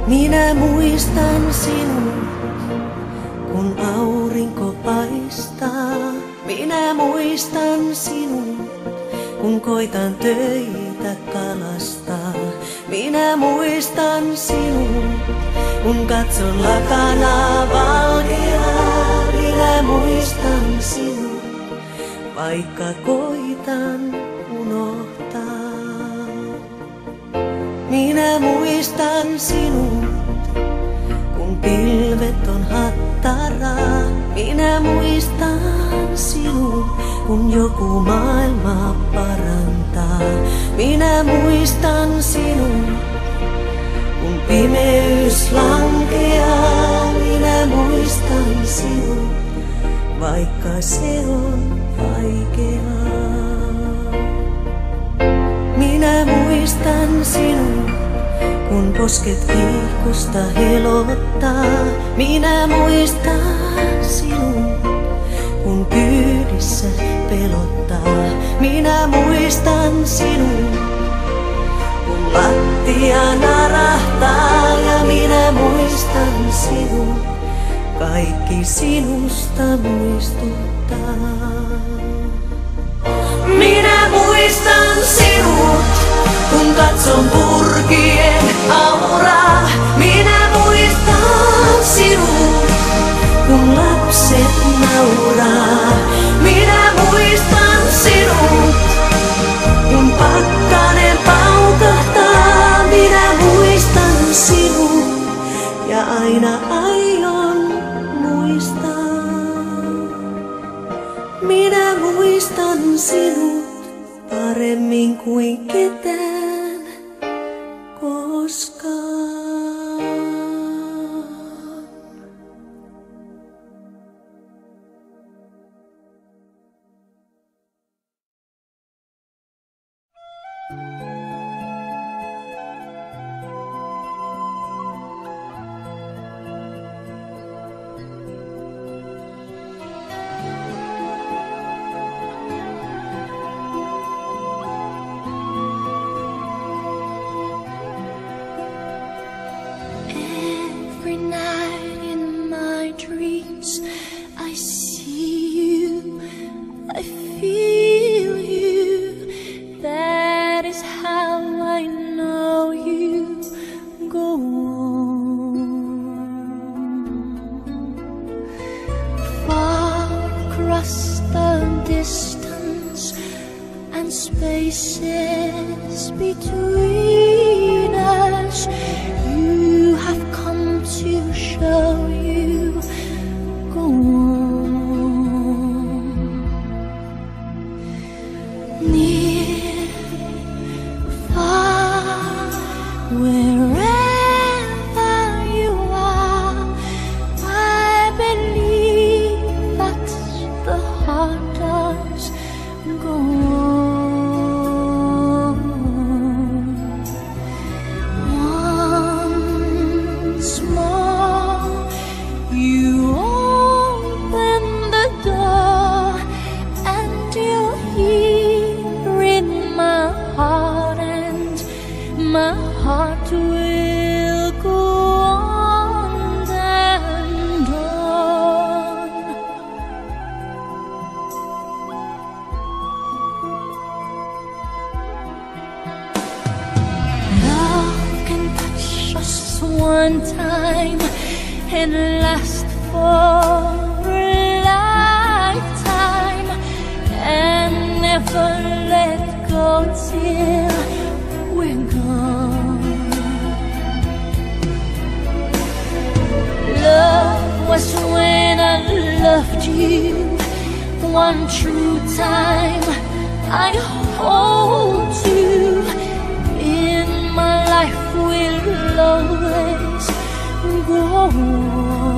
Minä muistan sinut, kun aurinko paistaa. Minä muistan sinut, kun koitan töitä kalastaa. Minä muistan sinut, kun katson lakanaa valkeaa. Minä muistan sinut, vaikka koitan unohtaa. Minä muistan sinut, kun pilvet on hattaraa. Minä muistan sinut, kun joku maailmaa parantaa. Minä muistan sinut, kun pimeys lankeaa. Minä muistan sinut, vaikka se on vaikeaa. Minä muistan sinut, kun posket kiihkosta helottaa. Minä muistan sinut, kun kyydissä pelottaa. Minä muistan sinut, kun lattia narahtaa. Ja minä muistan sinut, kaikki sinusta muistuttaa. Minä muistan sinut, kun katson purkien auraa. Minä muistan sinut, kun lapset nauraa. Minä muistan sinut, kun pakkanen paukahtaa. Minä muistan sinut ja aina aion muistaa. Minä muistan sinut paremmin kuin ketään koskaan. Spaces between us, you have come to show you go on. Near, far, wherever you are, I believe that the heart does go on. My heart will go on and on. Love can touch us one time and last for a lifetime and never let go till we're gone. Love was when I loved you one true time. I hold you in my life will always go on.